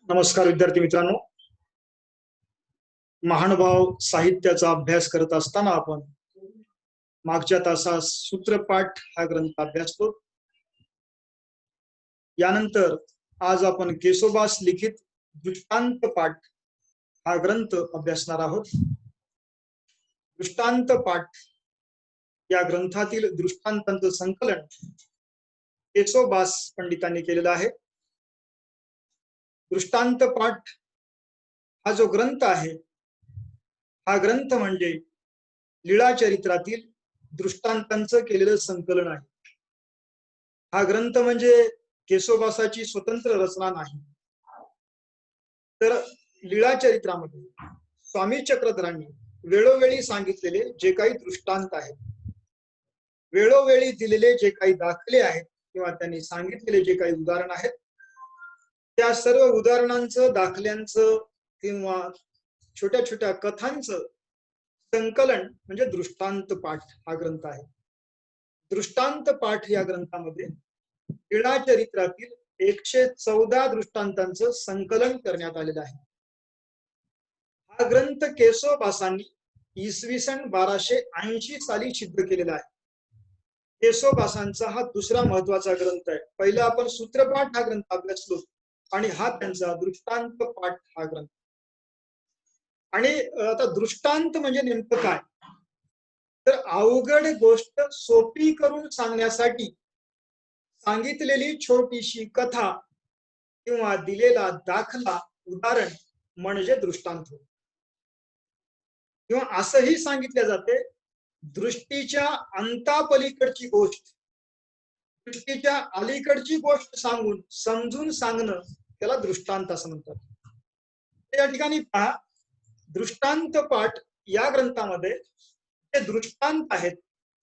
नमस्कार विद्यार्थी मित्रांनो. महानुभाव साहित्याचा अभ्यास करत असताना आपण मागच्या तासात सूत्रपाठ हा ग्रंथ अभ्यासतो. यानंतर आज आपण केशोबास लिखित दृष्टांत पाठ हा ग्रंथ अभ्यासणार आहोत. दृष्टांत पाठ या ग्रंथातील दृष्टांतांचं संकलन केशोबास पंडितांनी केलेलं आहे. दृष्टांत पाठ हा जो ग्रंथ आहे, हा ग्रंथ म्हणजे लीळाचरित्रातील दृष्टांतांचं केलेलं संकलन आहे. हा ग्रंथ म्हणजे केशोबासाची स्वतंत्र रचना नाही, तर लीळाचरित्रामध्ये स्वामी चक्रधरांनी वेळोवेळी सांगितलेले जे काही दृष्टांत आहेत, वेळोवेळी दिलेले जे काही दाखले आहेत किंवा त्यांनी सांगितलेले जे काही उदाहरण आहेत, त्या सर्व उदाहरणांचं, दाखल्यांचं किंवा छोट्या छोट्या कथांचं संकलन म्हणजे दृष्टांत पाठ हा ग्रंथ आहे. दृष्टांत पाठ या ग्रंथामध्ये लीळाचरित्रातील 114 दृष्टांतांचं संकलन करण्यात आलेलं आहे. हा ग्रंथ केशोबासांनी इसवी सन 1280 साली सिद्ध केलेला आहे. केशोबासांचा हा दुसरा महत्वाचा ग्रंथ आहे. पहिला आपण सूत्रपाठ हा ग्रंथ अभ्यासलो आणि हा त्यांचा दृष्टांत पाठ हा ग्रंथ. आणि आता दृष्टांत म्हणजे नेमकं काय, तर अवघड गोष्ट सोपी करून सांगण्यासाठी सांगितलेली छोटीशी कथा किंवा दिलेला दाखला, उदाहरण म्हणजे दृष्टांत. किंवा असंही सांगितले जाते, दृष्टीच्या अंतापलीकडची गोष्ट, दृष्टीच्या अलीकडची गोष्ट सांगून समजून सांगणं त्याला दृष्टांत असं म्हणतात. या ठिकाणी पहा, दृष्टांत पाठ या ग्रंथामध्ये जे दृष्टांत आहेत,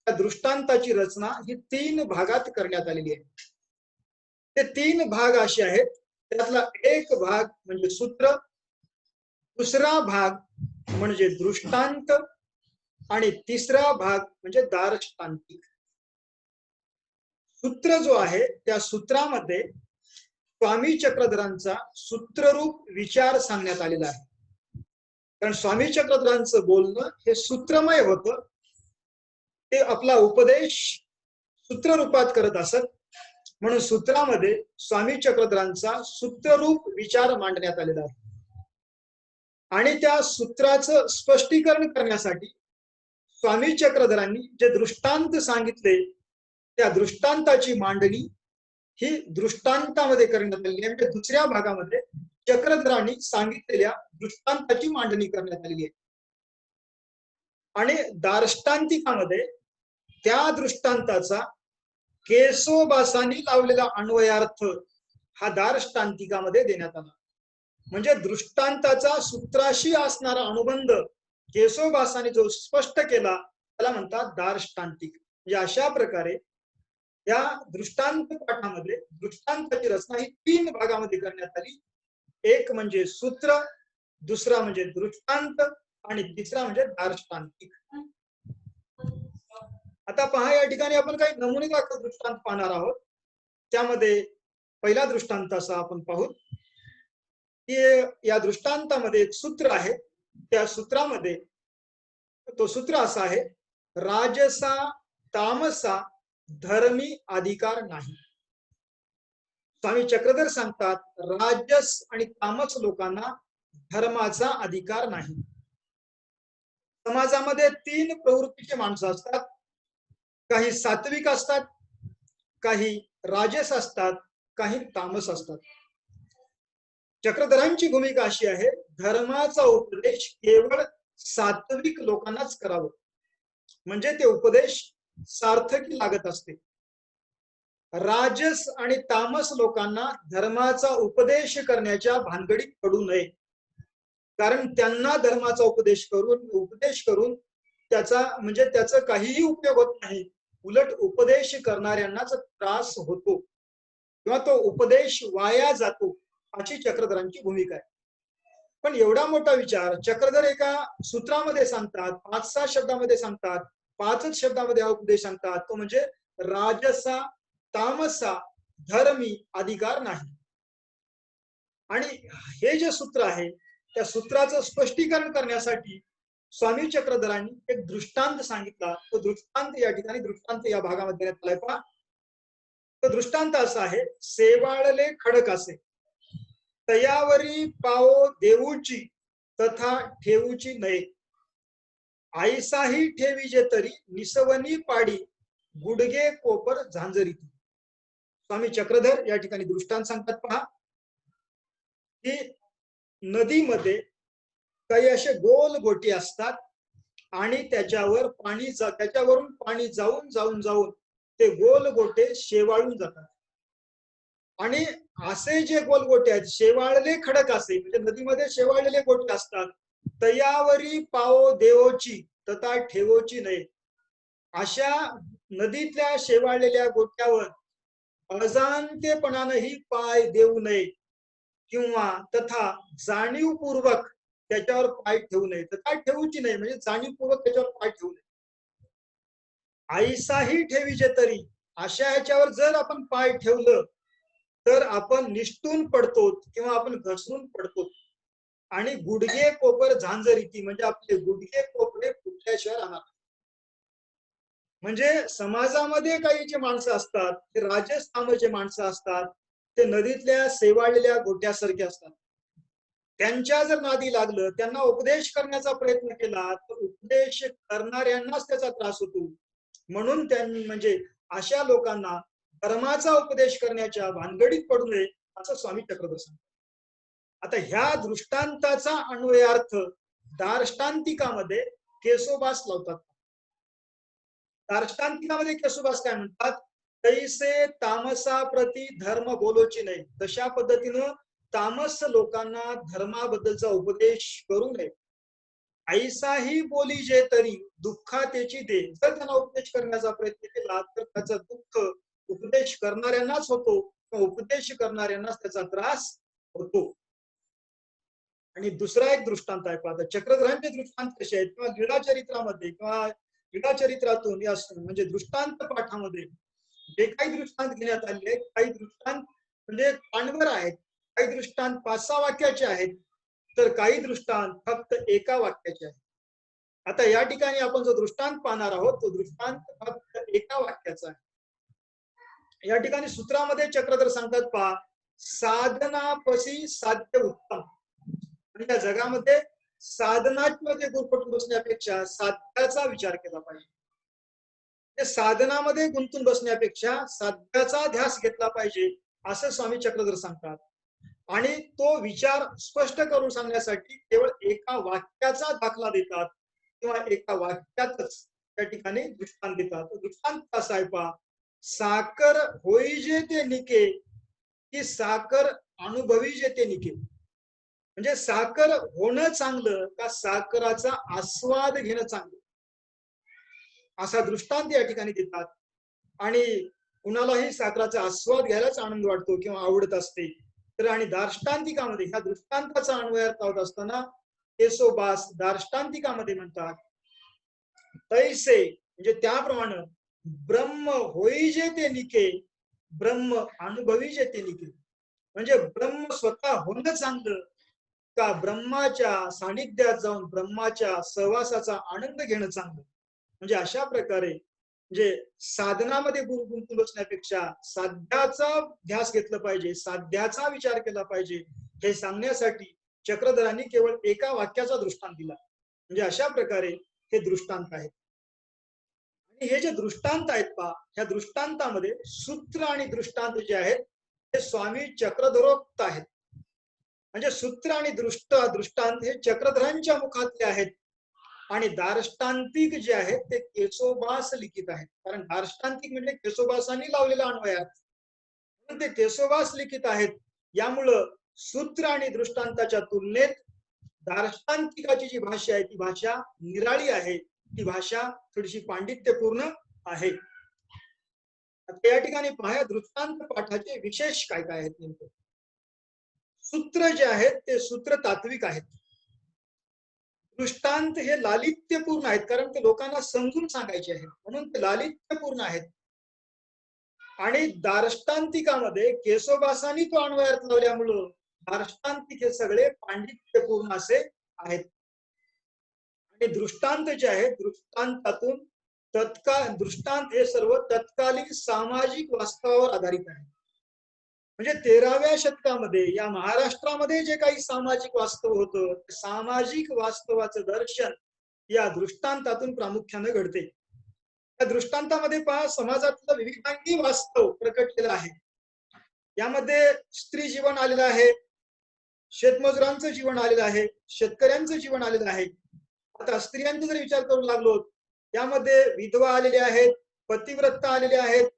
त्या दृष्टांताची रचना ही 3 भागात करण्यात आलेली आहे. ते 3 भाग असे आहेत. त्यातला एक भाग म्हणजे सूत्र, दुसरा भाग म्हणजे दृष्टांत आणि तिसरा भाग म्हणजे दार्ष्टांतिक. सूत्र जो आहे, त्या सूत्रामध्ये स्वामी चक्रधरांचा सूत्ररूप विचार सांगण्यात आलेला आहे. कारण स्वामी चक्रधरांचं बोलणं हे सूत्रमय होतं. ते आपला उपदेश सूत्ररूपात करत असत, म्हणून सूत्रामध्ये स्वामी चक्रधरांचा सूत्ररूप विचार मांडण्यात आलेला आहे. आणि त्या सूत्राचं स्पष्टीकरण करण्यासाठी स्वामी चक्रधरांनी जे दृष्टांत सांगितले, त्या दृष्टांताची मांडणी ही दृष्टांतामध्ये करण्यात आलेली आहे. म्हणजे दुसऱ्या भागामध्ये चक्रधरांनी सांगितलेल्या दृष्टांताची मांडणी करण्यात आलेली आहे. आणि दार्ष्टांतिकामध्ये त्या दृष्टांताचा केशोबासांनी लावलेला अन्वयार्थ हा दार्ष्टांतिकामध्ये देण्यात आला. म्हणजे दृष्टांताचा सूत्राशी असणारा अनुबंध केशोबासांनी जो स्पष्ट केला त्याला म्हणतात दार्ष्टांतिक. म्हणजे अशा प्रकारे या दृष्टांत पाठामध्ये दृष्टांताची रचना ही 3 भागामध्ये करण्यात आली. एक म्हणजे सूत्र, दुसरा म्हणजे दृष्टांत आणि तिसरा म्हणजे दार्ष्टांतिक. आता पहा, या ठिकाणी आपण काही नमुनेदाखल दृष्टांत पाहणार आहोत. त्यामध्ये पहिला दृष्टांत असा आपण पाहू की या दृष्टांतामध्ये एक सूत्र आहे. त्या सूत्रामध्ये तो सूत्र असा आहे, राजसा तामसा धर्मी अधिकार नाही. स्वामी चक्रधर सांगतात, राजस आणि तामस लोकांना धर्माचा अधिकार नाही. समाजामध्ये 3 प्रवृत्तीचे माणसं असतात. काही सात्विक असतात, काही राजस असतात, काही तामस असतात. चक्रधरांची भूमिका अशी आहे, धर्माचा उपदेश केवळ सात्विक लोकांनाच करावं, म्हणजे ते उपदेश सार्थकी लागत असते. राजस आणि तामस लोकांना धर्माचा उपदेश करण्याच्या भानगडीत पडू नये, कारण त्यांना धर्माचा उपदेश करून त्याचा काहीही उपयोग होत नाही. उलट उपदेश करणाऱ्यांनाच त्रास होतो किंवा तो उपदेश वाया जातो, अशी चक्रधरांची भूमिका आहे. पण एवढा मोठा विचार चक्रधर एका सूत्रामध्ये सांगतात, 5-6 शब्दामध्ये सांगतात, 5च शब्दामध्ये हा उपदेश सांगतात. तो म्हणजे राजसा तामसा धर्मी अधिकार नाही. आणि हे जे सूत्र आहे त्या सूत्राचं स्पष्टीकरण करण्यासाठी स्वामी चक्रधरांनी एक दृष्टांत सांगितला. तो दृष्टांत या ठिकाणी दृष्टांत या भागामध्ये देण्यात आलाय. पहा, तो दृष्टांत असा आहे, सेवाळले खडक असे तयावरी पाओ देऊची तथा ठेवूची नये. आईसाही ठेवीजे तरी निसवनी पाडी गुडगे कोपर झांजरीती. स्वामी चक्रधर या ठिकाणी दृष्टांत सांगतात. पहा की नदीमध्ये काही असे गोल गोटी असतात आणि त्याच्यावरून पाणी जाऊन जाऊन जाऊन ते गोल गोटे शेवाळून जातात. आणि असे जे गोलगोटे आहेत, शेवाळले खडक असे म्हणजे नदीमध्ये शेवाळलेले गोटे असतात. तयावरी पाओ देवोची तथा ठेवोची नये. अशा नदीतल्या शेवाळलेल्या गोट्यावर अजाणतेपणानंही पाय देऊ नये किंवा तथा जाणीवपूर्वक त्याच्यावर पाय ठेवू नये. तथा ठेवूची नाही म्हणजे जाणीवपूर्वक त्याच्यावर पाय ठेवू नये. आईसाही ठेवीचे तरी अशा ह्याच्यावर जर आपण पाय ठेवलं तर आपण निष्ठून पडतो किंवा आपण घसरून पडतो. आणि गुडघे कोपर झांजरीती म्हणजे आपले गुडघे कोपरे फुटल्याशिवाय राहणार. म्हणजे समाजामध्ये काही जे माणसं असतात ते राजस्थानचे माणसं असतात, ते नदीतल्या शेवाळलेल्या गोट्यासारखे असतात. त्यांच्या जर नादी लागलं, त्यांना उपदेश करण्याचा प्रयत्न केला तर उपदेश करणाऱ्यांनाच त्याचा त्रास होतो. म्हणून त्यांनी म्हणजे अशा लोकांना धर्माचा उपदेश करण्याच्या भानगडीत पडू नये असं स्वामी चक्रधर सांगतात. आता ह्या दृष्टांताचा अन्वयार्थ दार्ष्टांतिकामध्ये केशोबास लावतात. दार्ष्टांतिकामध्ये केशोबास काय म्हणतात, तैसे तामसा प्रति धर्म बोलोची नाही. तशा पद्धतीनं तामस लोकांना धर्माबद्दलचा उपदेश करू नये. ऐसाही बोली जे तरी दुःखातेची दे. जर त्यांना उपदेश करण्याचा प्रयत्न केला तर त्याचं दुःख उपदेश करणाऱ्यांनाच होतो, उपदेश करणाऱ्यांनाच त्याचा त्रास होतो. आणि दुसरा एक दृष्टांत आहे. पाहता चक्रधरांचे दृष्टांत कसे आहेत किंवा लीळाचरित्रामध्ये किंवा लीळाचरित्रातून या म्हणजे दृष्टांत पाठामध्ये जे काही दृष्टांत घेण्यात आले आहेत, काही दृष्टांत म्हणजे पानवर आहेत, काही दृष्टांत 5-6 वाक्याचे आहेत, तर काही दृष्टांत फक्त एका वाक्याचे आहेत. आता या ठिकाणी आपण जो दृष्टांत पाहणार आहोत तो दृष्टांत फक्त एका वाक्याचा आहे. या ठिकाणी सूत्रामध्ये चक्रधर सांगतात, पहा, साधनापशी साध्य उत्तम. आणि या जगामध्ये साधनात्मक गुरफटून बसण्यापेक्षा साध्याचा विचार केला पाहिजे. साधनामध्ये गुंतून बसण्यापेक्षा साध्याचा ध्यास घेतला पाहिजे असं स्वामी चक्रधर सांगतात. आणि तो विचार स्पष्ट करून सांगण्यासाठी केवळ एका वाक्याचा दाखला देतात किंवा एका वाक्यातच त्या ठिकाणी दृष्टांत देतात. दृष्टांत कसा आहे, पहा, साखर होईजे ते निके की साखर अनुभवी जे ते निके. म्हणजे साखर होणं चांगलं का साखराचा आस्वाद घेणं चांगलं, असा दृष्टांत या ठिकाणी देतात. आणि कुणालाही साखराचा आस्वाद घ्यायलाच आनंद वाटतो किंवा आवडत असते. तर आणि दार्ष्टांतिकामध्ये ह्या दृष्टांताचा अन्वयार्थ होत असताना केशोबास दार्ष्टांतिकामध्ये म्हणतात, तैसे म्हणजे त्याप्रमाणे ब्रह्म होई जे ते निके ब्रह्म अनुभवी जे ते निके. म्हणजे ब्रह्म स्वतः होणं चांगलं का ब्रह्माच्या सानिध्यात जाऊन ब्रह्माच्या सहवासाचा आनंद घेणं चांगलं. म्हणजे अशा प्रकारे म्हणजे साधनामध्ये गुंतून बसण्यापेक्षा साध्याचा ध्यास घेतला पाहिजे, साध्याचा विचार केला पाहिजे, हे सांगण्यासाठी चक्रधरांनी केवळ एका वाक्याचा दृष्टांत दिला. म्हणजे अशा प्रकारे हे दृष्टांत आहेत. आणि हे जे दृष्टांत आहेत, पहा, ह्या दृष्टांतामध्ये सूत्र आणि दृष्टांत जे आहेत ते स्वामी चक्रधरोक्त आहेत. म्हणजे सूत्र आणि दृष्टांत हे चक्रधरांच्या मुखातले आहेत. आणि दार्ष्टांतिक जे आहेत ते केशोबास लिखित आहेत. कारण दार्ष्टांतिक म्हणजे केशोबासांनी लावलेला अन्वय आहे, म्हणून ते केशोबास लिखित आहेत. यामुळं सूत्र आणि दृष्टांताच्या तुलनेत दार्ष्टांतिकाची जी भाषा आहे ती भाषा निराळी आहे, ती भाषा थोडीशी पांडित्यपूर्ण आहे. या ठिकाणी पहा, दृष्टांत पाठाचे विशेष काय काय आहेत. नेमकं सूत्र जे आहेत ते सूत्र तात्विक आहेत. दृष्टांत हे लालित्यपूर्ण आहेत, कारण ते लोकांना समजून सांगायचे आहे म्हणून ते लालित्यपूर्ण आहेत. आणि दार्ष्टांतिकामध्ये केशोबासांनी तो अन्वयार्थ लावल्यामुळं दार्ष्टांतिक हे सगळे पांडित्यपूर्ण असे आहेत. आणि दृष्टांत जे आहेत, दृष्टांतातून दृष्टांत हे सर्व तत्कालीन सामाजिक वास्तवावर आधारित आहे. म्हणजे 13व्या शतकामध्ये या महाराष्ट्रामध्ये जे काही सामाजिक वास्तव होतं, सामाजिक वास्तवाचं दर्शन या दृष्टांतातून प्रामुख्याने घडते. त्या दृष्टांतामध्ये पहा, समाजातलं विविधांगी वास्तव प्रकटलेलं आहे. यामध्ये स्त्री जीवन आलेलं आहे, शेतमजुरांचं जीवन आलेलं आहे, शेतकऱ्यांचं जीवन आलेलं आहे. आता स्त्रियांचा जर विचार करू लागलो, त्यामध्ये विधवा आलेल्या आहेत, पतिव्रता आलेल्या आहेत,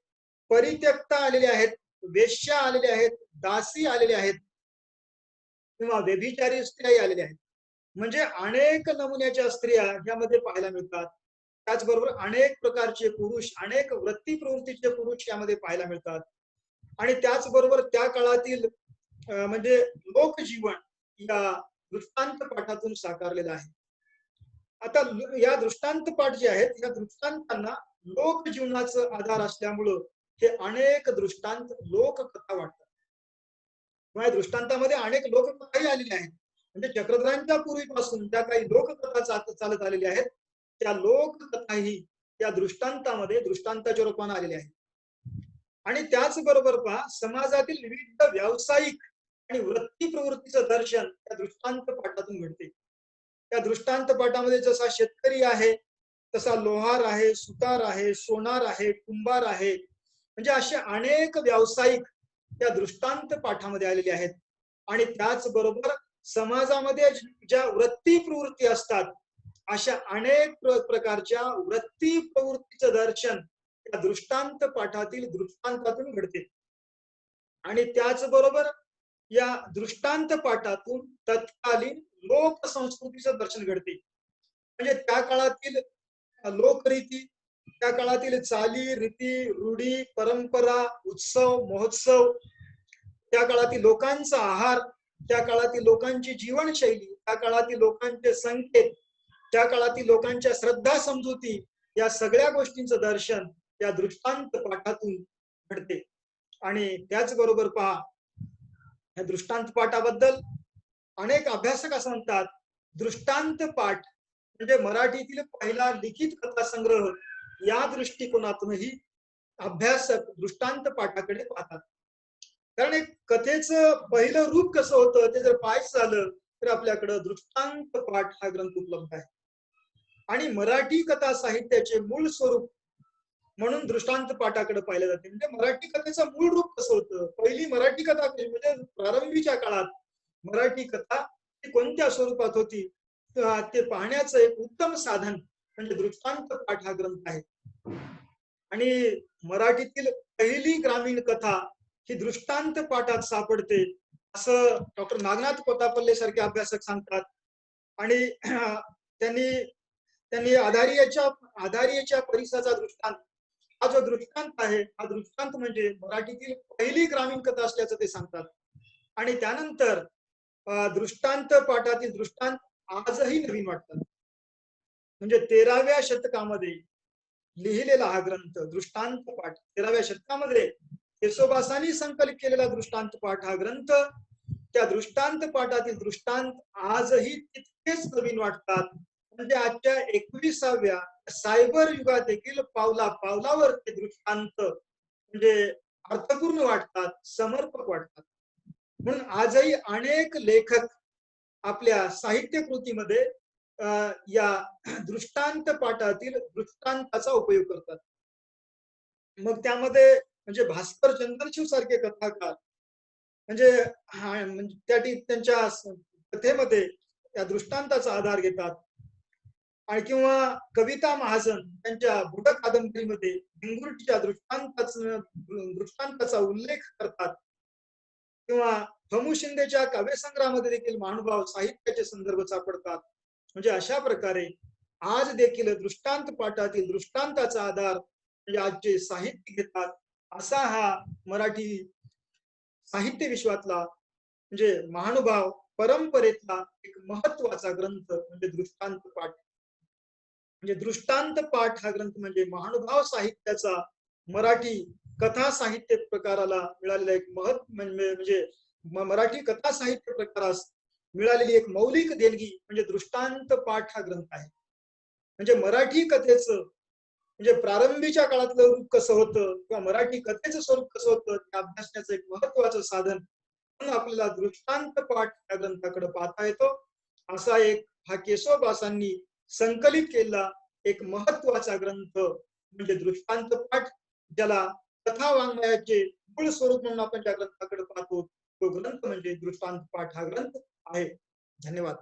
परित्यक्ता आलेल्या आहेत, वेश्या आलेल्या आहेत, दासी आलेल्या आहेत किंवा व्यभिचारी स्त्रिया आलेल्या आहेत. म्हणजे अनेक नमुन्याच्या स्त्रिया यामध्ये पाहायला मिळतात. त्याचबरोबर अनेक प्रकारचे पुरुष, अनेक वृत्ती प्रवृत्तीचे पुरुष यामध्ये पाहायला मिळतात. आणि त्याचबरोबर त्या काळातील म्हणजे लोकजीवन या दृष्टांत पाठातून साकारलेलं आहे. आता या दृष्टांत पाठ जे आहेत, या दृष्टांतांना लोकजीवनाचा आधार असल्यामुळं हे अनेक दृष्टांत लोककथा वाटतात. या दृष्टांतामध्ये अनेक लोककथाही आलेल्या आहेत. म्हणजे चक्रधरांच्या पूर्वीपासून त्या काही लोककथा चालत आलेल्या आहेत, त्या लोककथाही या दृष्टांतामध्ये दृष्टांताच्या रूपाने आलेल्या आहेत. आणि त्याचबरोबर पहा, समाजातील विविध व्यावसायिक आणि वृत्ती प्रवृत्तीचं दर्शन त्या दृष्टांत पाठातून घडते. त्या दृष्टांत पाठामध्ये जसा शेतकरी आहे, तसा लोहार आहे, सुतार आहे, सोनार आहे, कुंभार आहे, म्हणजे असे अनेक व्यावसायिक त्या दृष्टांत पाठामध्ये आलेले आहेत. आणि त्याचबरोबर समाजामध्ये ज्या वृत्ती प्रवृत्ती असतात, अशा अनेक प्रकारच्या वृत्ती प्रवृत्तीचं दर्शन त्या दृष्टांत पाठातील दृष्टांतातून घडते. आणि त्याचबरोबर या दृष्टांत पाठातून तत्कालीन लोकसंस्कृतीचं दर्शन घडते. म्हणजे त्या काळातील लोकरीती, त्या काळातील चाली, रीती, रूढी, परंपरा, उत्सव, महोत्सव, त्या काळातील लोकांचा आहार, त्या काळातील लोकांची जीवनशैली, त्या काळातील लोकांचे संकेत, त्या काळातील लोकांच्या श्रद्धा समजुती, या सगळ्या गोष्टींचं दर्शन या दृष्टांत पाठातून घडते. आणि त्याचबरोबर पहा, या दृष्टांत पाठाबद्दल अनेक अभ्यासक असं म्हणतात, दृष्टांत पाठ म्हणजे मराठीतील पहिला लिखित कथा संग्रह या दृष्टिकोनातूनही अभ्यासक दृष्टांत पाठाकडे पाहतात. कारण एक कथेचं पहिलं रूप कसं होतं ते जर पाहायचं झालं तर आपल्याकडं दृष्टांत पाठ हा ग्रंथ उपलब्ध आहे. आणि मराठी कथा साहित्याचे मूळ स्वरूप म्हणून दृष्टांत पाठाकडे पाहिलं जाते. म्हणजे मराठी कथेचं मूळ रूप कसं होतं, पहिली मराठी कथा म्हणजे प्रारंभीच्या काळात मराठी कथा ती कोणत्या स्वरूपात होती ते पाहण्याचं एक उत्तम साधन म्हणजे दृष्टांत पाठ हा ग्रंथ आहे. आणि मराठीतील पहिली ग्रामीण कथा ही दृष्टांत पाठात सापडते असं डॉक्टर नागनाथ कोतापल्ले सारखे अभ्यासक सांगतात. आणि त्यांनी आधारियाच्या परिसराचा दृष्टांत हा जो दृष्टांत आहे, हा दृष्टांत म्हणजे मराठीतील पहिली ग्रामीण कथा असल्याचं ते सांगतात. आणि त्यानंतर दृष्टांत पाठातील दृष्टांत आजही नवीन वाटतात. म्हणजे 13व्या शतकामध्ये लिहिलेला हा ग्रंथ दृष्टांत पाठ, 13व्या शतकामध्ये केशवदासांनी संकलित केलेला दृष्टांत पाठ हा ग्रंथ, त्या दृष्टांत पाठातील दृष्टांत आजही तितकेच नवीन वाटतात. म्हणजे आजच्या 21व्या सायबर युगात देखील पावला पावलावर ते दृष्टांत म्हणजे अर्थपूर्ण वाटतात, समर्पक वाटतात. म्हणून आजही अनेक लेखक आपल्या साहित्य कृतीमध्ये या दृष्टांत पाठातील दृष्टांताचा उपयोग करतात. मग त्यामध्ये म्हणजे भास्कर चंद्रचूड सारखे कथाकार म्हणजे त्यांच्या कथेमध्ये त्या दृष्टांताचा आधार घेतात. आणि किंवा कविता महाजन त्यांच्या बुडक कादंबरीमध्ये भिंगुर्टीच्या दृष्टांताचा उल्लेख करतात. किंवा फमू शिंदेच्या काव्यसंग्रहामध्ये देखील महानुभाव साहित्याचे संदर्भ सापडतात. म्हणजे अशा प्रकारे आज देखील दृष्टांत पाठातील दृष्टांताचा आधार म्हणजे आजचे साहित्य घेतात. असा हा मराठी साहित्य विश्वातला म्हणजे महानुभाव परंपरेतला एक महत्वाचा ग्रंथ म्हणजे दृष्टांत पाठ. म्हणजे दृष्टांत पाठ हा ग्रंथ म्हणजे महानुभाव साहित्याचा मराठी कथा साहित्य प्रकाराला मिळालेला एक म्हणजे मराठी कथा साहित्य प्रकारास मिळालेली एक मौलिक देणगी म्हणजे दृष्टांत पाठ हा ग्रंथ आहे. म्हणजे मराठी कथेचं म्हणजे प्रारंभीच्या काळातलं रूप कसं होतं किंवा मराठी कथेचं स्वरूप कसं होतं ते अभ्यासण्याचं एक महत्वाचं साधन म्हणून आपल्याला दृष्टांत पाठ या ग्रंथाकडे पाहता येतो. असा एक हा केशवदासांनी संकलित केलेला एक महत्वाचा ग्रंथ म्हणजे दृष्टांत पाठ, ज्याला कथा वाङ्मयाचे मूळ स्वरूप म्हणून आपण ज्या ग्रंथाकडे पाहतो तो ग्रंथ म्हणजे दृष्टांत पाठ हा ग्रंथ आहे. धन्यवाद.